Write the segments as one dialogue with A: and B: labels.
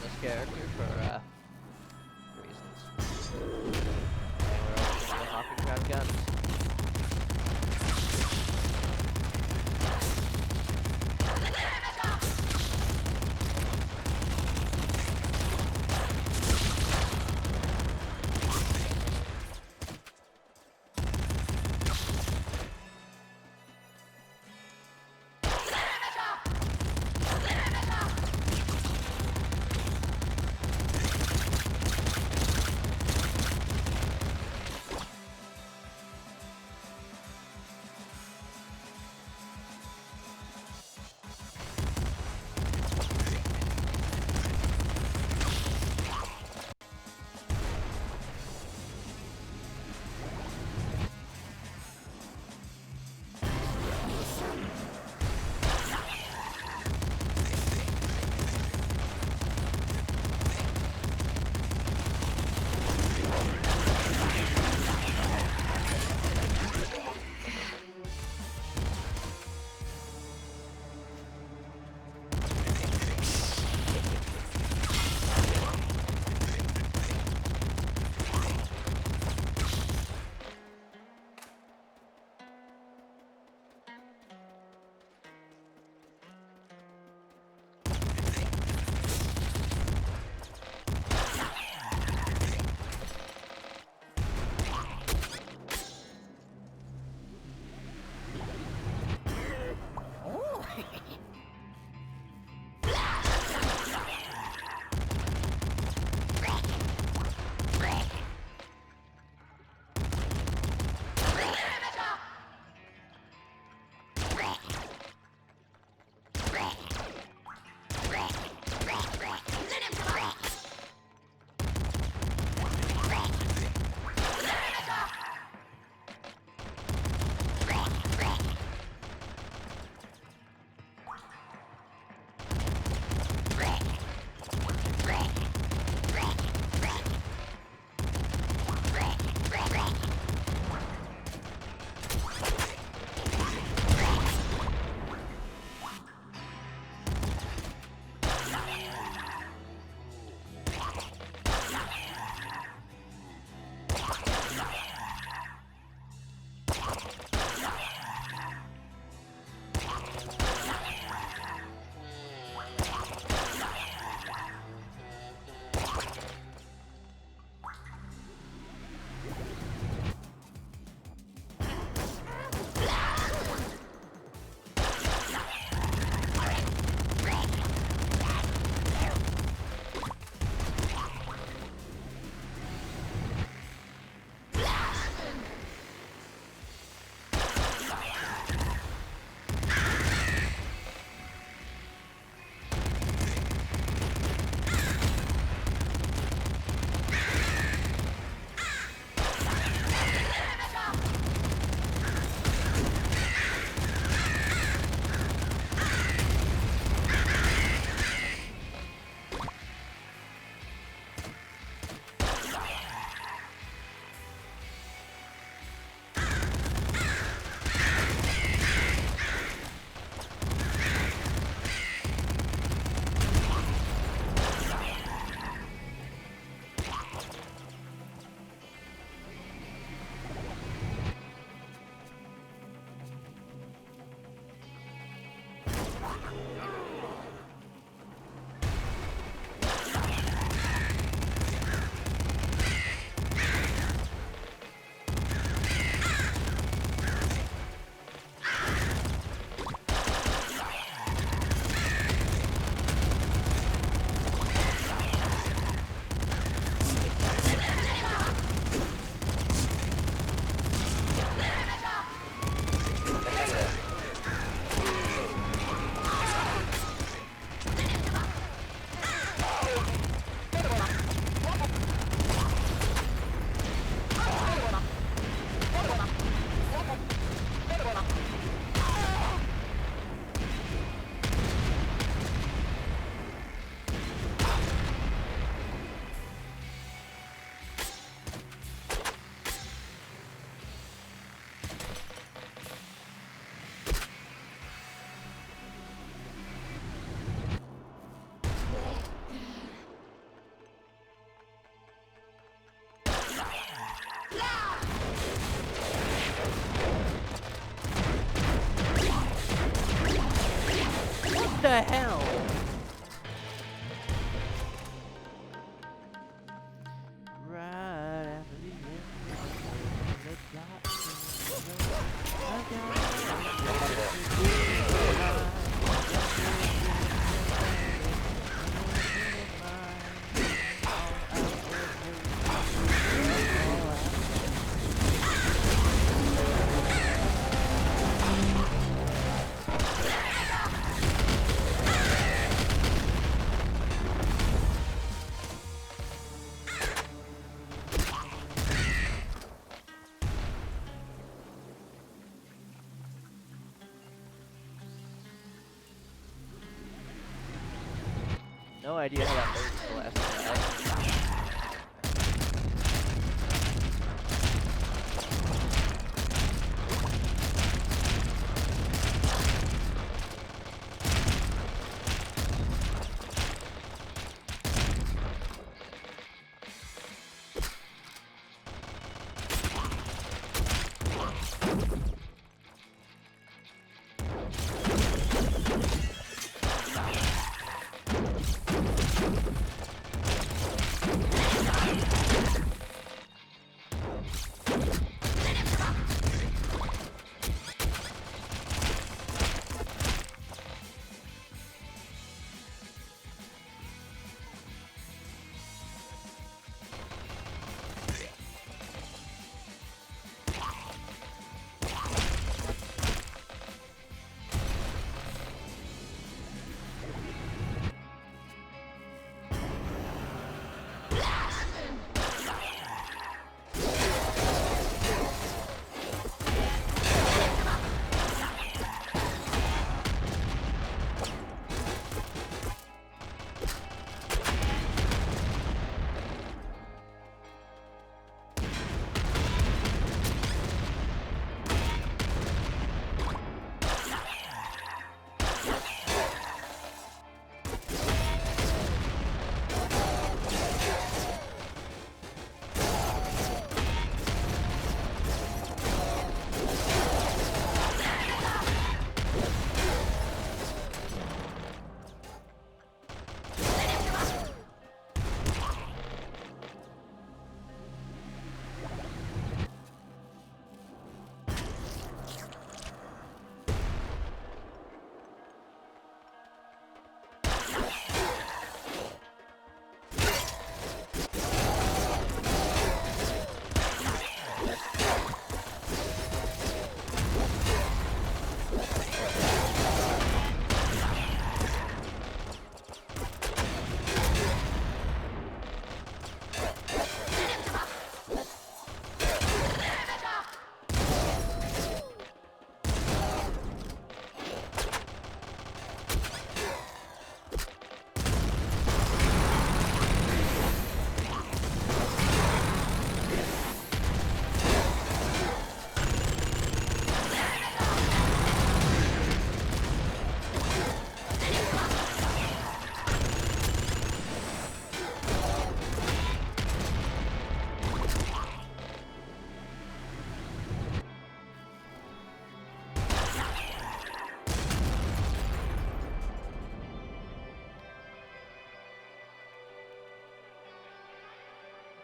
A: this character for reasons. And we're all gonna go hop and grab guns. the hell? Right after the end of the plot No idea how that works the last time.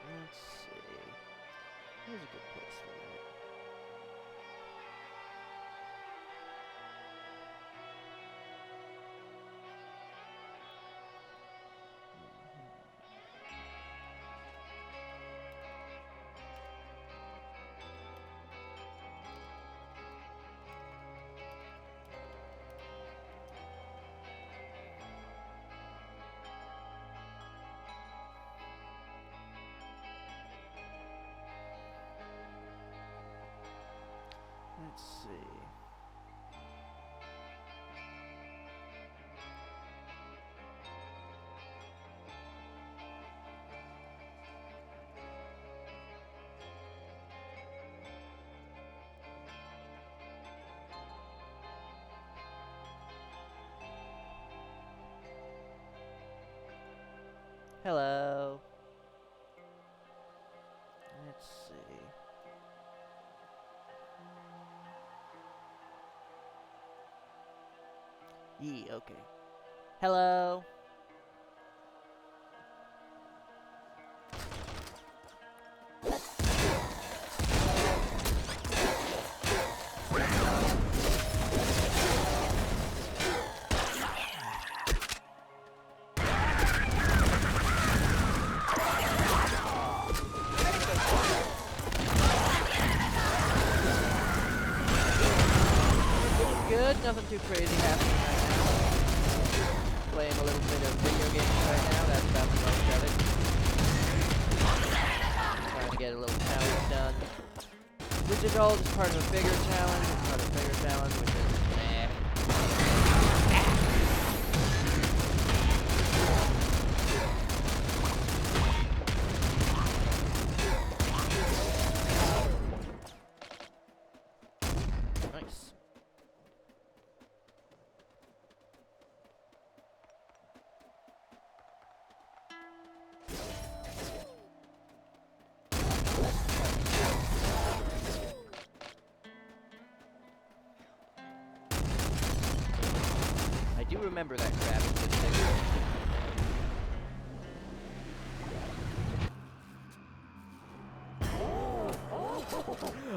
A: Let's see. Here's a good place for that. Let's see. Hello. Let's see. Okay. Hello. Good, nothing too crazy happening right now. Playing a little bit of video games right now, that's about the most of it. Trying to get a little challenge done. Which is all just part of a bigger challenge, which is meh. Nice. I do remember that crab existing.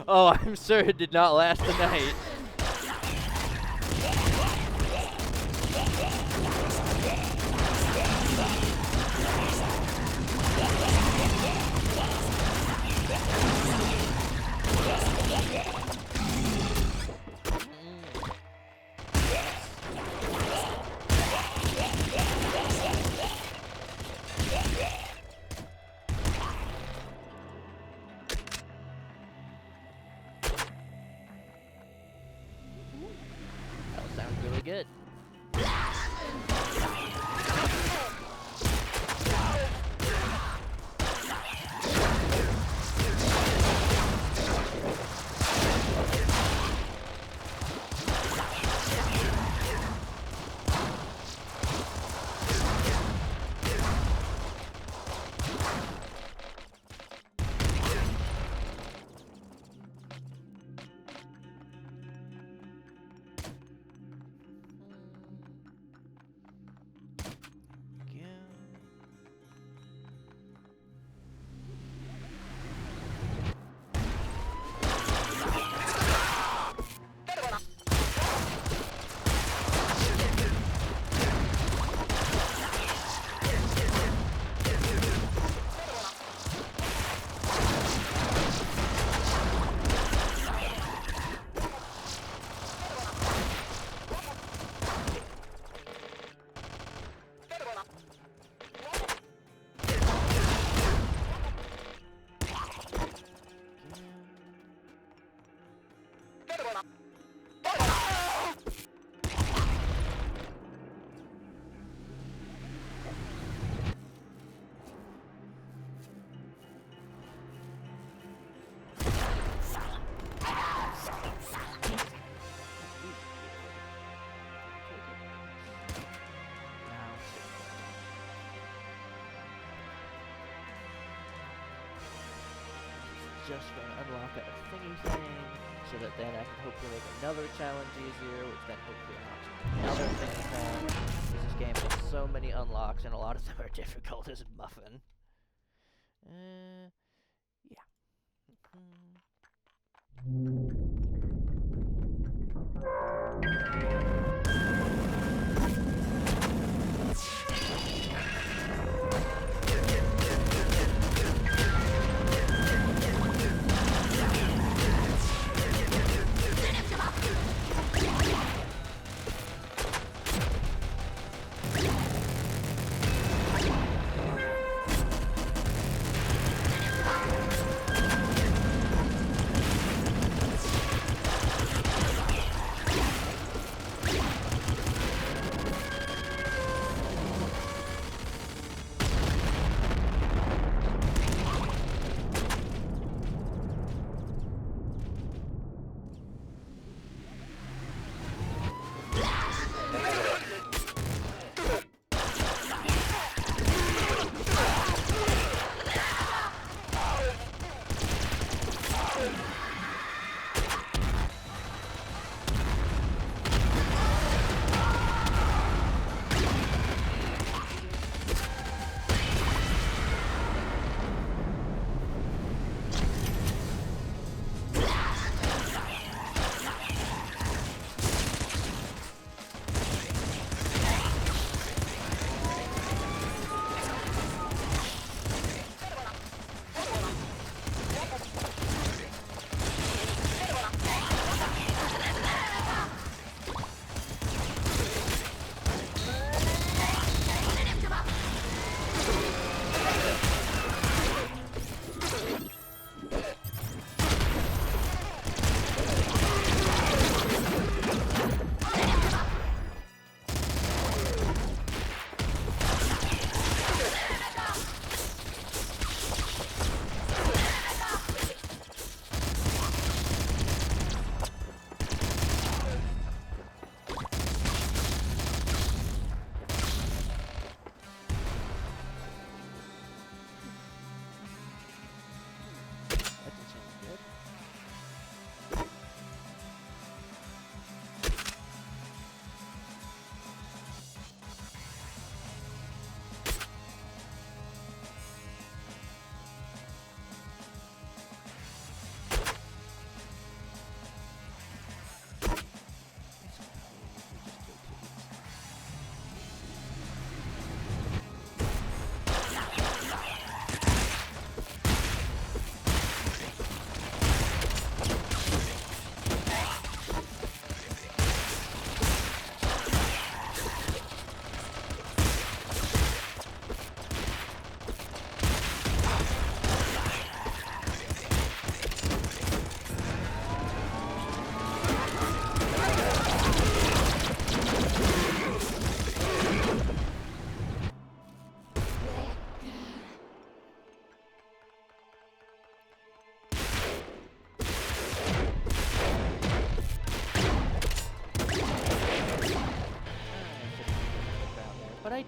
A: Oh, I'm sure it did not last the night. That sounds really good. Just going to unlock a thingy thing, so that then I can hopefully make another challenge easier, which then hopefully unlocks another thingy thing. This game has so many unlocks, and a lot of them are difficult as muffin. Yeah.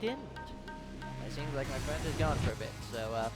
A: didn't. It seems like my friend is gone for a bit, so,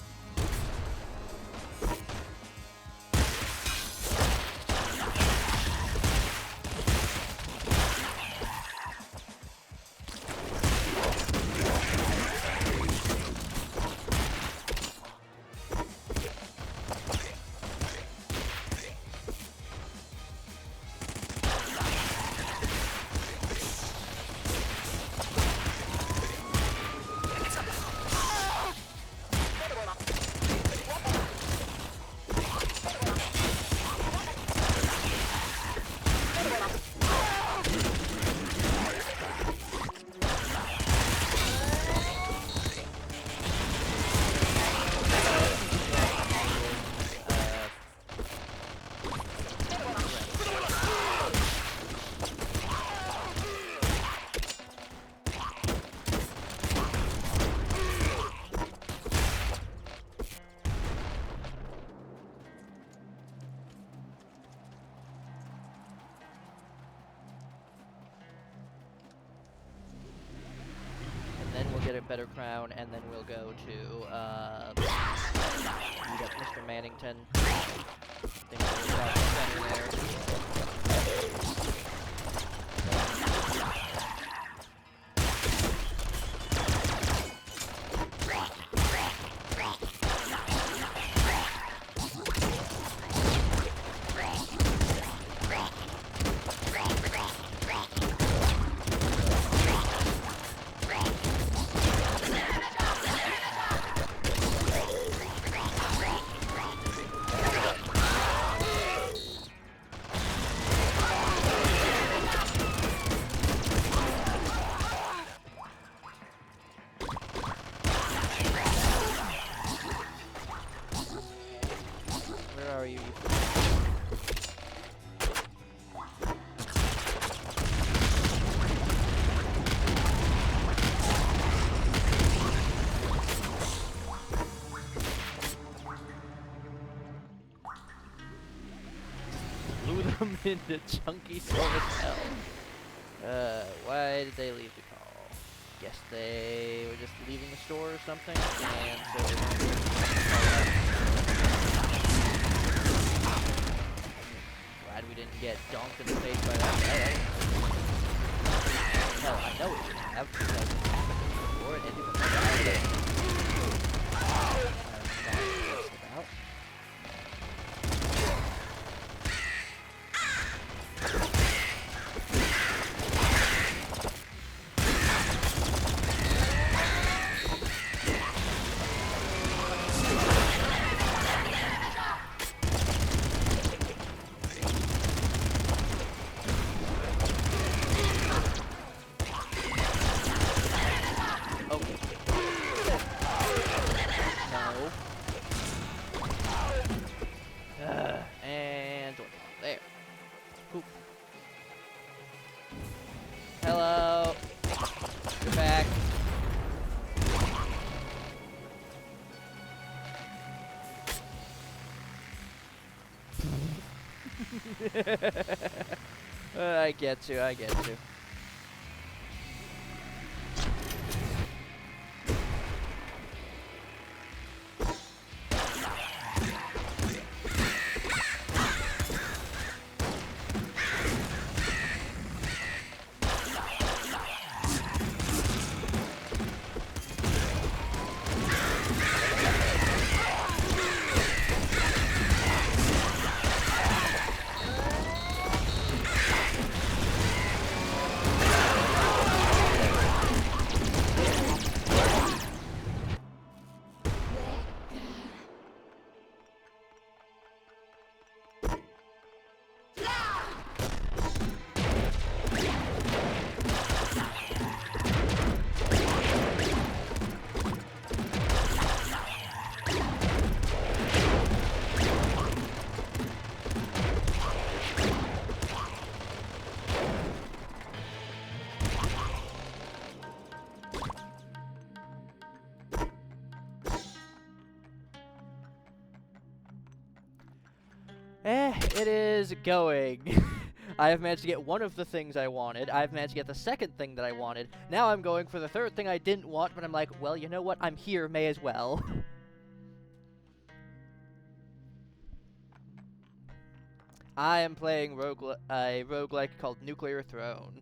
A: then we'll get a better crown, and then we'll go to, meet up Mr. Mannington. I think we'll cross the center there. Where are you? Blew them into chunky so as hell. Why did they leave the call? Guess they were just leaving the store or something, and so they wanted to glad we didn't get donked in the face by that guy. Hell, I know it should have, because it happened before, it didn't even die. About. And there. Poop. Hello. You're back. I get you, I get you. It is going. I have managed to get one of the things I wanted. I've managed to get the second thing that I wanted. Now I'm going for the third thing I didn't want, but I'm like, well, you know what? I'm here, may as well. I am playing a roguelike called Nuclear Throne.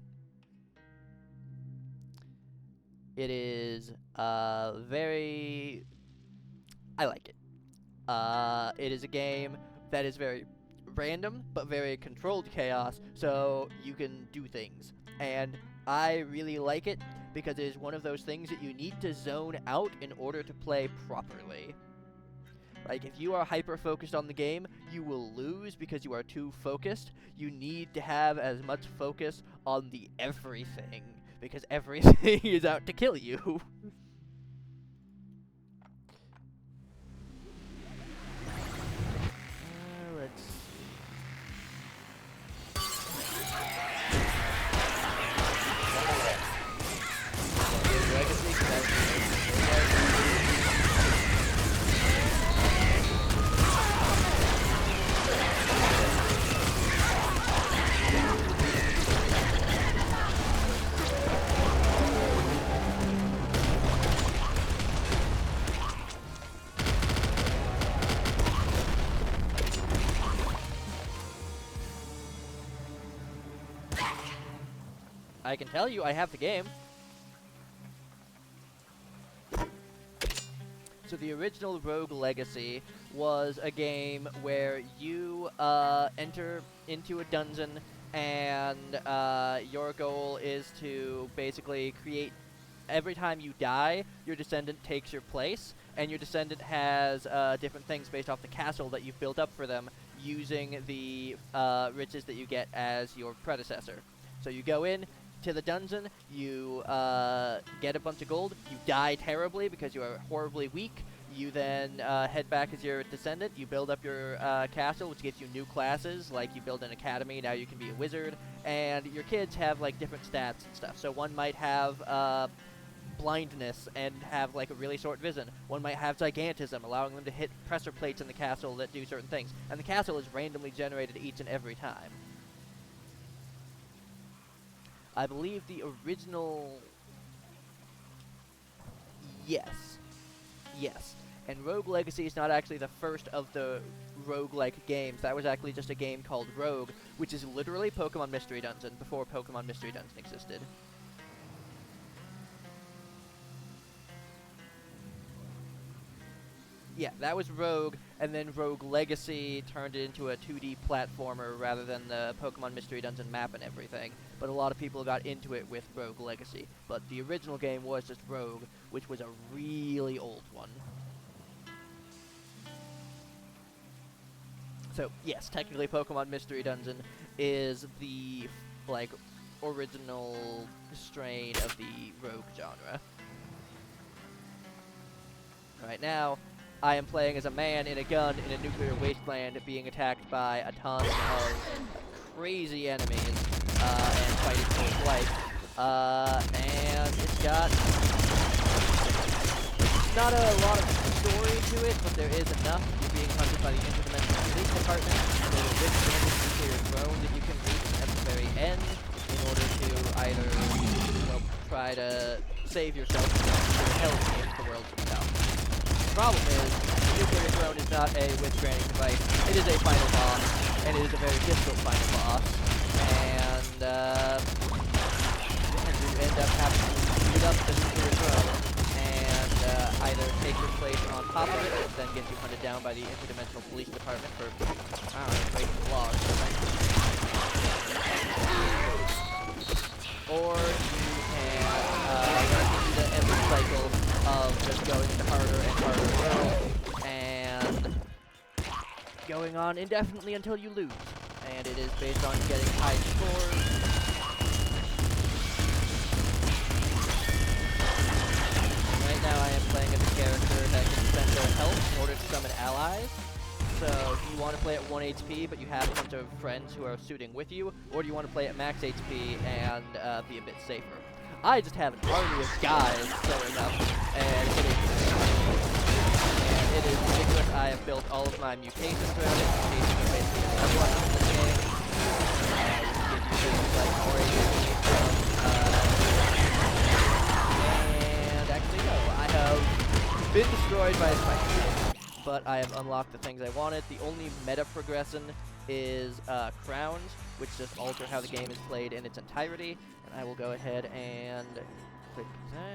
A: It is, very... I like it. It is a game that is very random, but very controlled chaos, so you can do things. And I really like it because it is one of those things that you need to zone out in order to play properly. Like, if you are hyper-focused on the game, you will lose because you are too focused. You need to have as much focus on the everything, because everything is out to kill you. Let's see. Legacy, 'cause that's I can tell you I have the game. So the original Rogue Legacy was a game where you enter into a dungeon and your goal is to basically create... Every time you die, your descendant takes your place, and your descendant has different things based off the castle that you've built up for them using the riches that you get as your predecessor. So you go in to the dungeon, you get a bunch of gold, you die terribly because you are horribly weak, you then head back as your descendant, you build up your castle, which gives you new classes, like you build an academy, now you can be a wizard, and your kids have like different stats and stuff. So one might have blindness and have like a really short vision. One might have gigantism, allowing them to hit pressure plates in the castle that do certain things. And the castle is randomly generated each and every time. I believe the original... Yes. And Rogue Legacy is not actually the first of the roguelike games. That was actually just a game called Rogue, which is literally Pokemon Mystery Dungeon, before Pokemon Mystery Dungeon existed. Yeah, that was Rogue, and then Rogue Legacy turned it into a 2D platformer rather than the Pokemon Mystery Dungeon map and everything. But a lot of people got into it with Rogue Legacy. But the original game was just Rogue, which was a really old one. So, yes, technically Pokemon Mystery Dungeon is the, like, original strain of the Rogue genre. Right now, I am playing as a man in a gun in a nuclear wasteland being attacked by a ton of crazy enemies and fighting for his life. And it's got not a lot of story to it, but there is enough. You're being hunted by the Interdimensional Police Department. There's a big nuclear drone that you can reach at the very end in order to either, you know, try to save yourself from the hellscape the world itself. The problem is, the nuclear drone is not a withstanding device. It is a final boss, and it is a very difficult final boss. And you end up having to beat up the nuclear drone and either take your place on top of it, which then gets you hunted down by the Interdimensional Police Department for, I don't know, breaking the law or something. Or you can run into the endless cycle of just going into harder and harder worlds and going on indefinitely until you lose. And it is based on getting high scores. Right now I am playing as a character that can spend their health in order to summon allies. So, do you want to play at 1 HP, but you have a bunch of friends who are suiting with you, or do you want to play at max HP and be a bit safer? I just have an army of guys showing up and hitting things. And it is ridiculous. I have built all of my mutations around it. Mutations are basically a one in the game. destroyed by a spider. But I have unlocked the things I wanted. The only meta progression is crowns, which just alter how the game is played in its entirety. And I will go ahead and click that.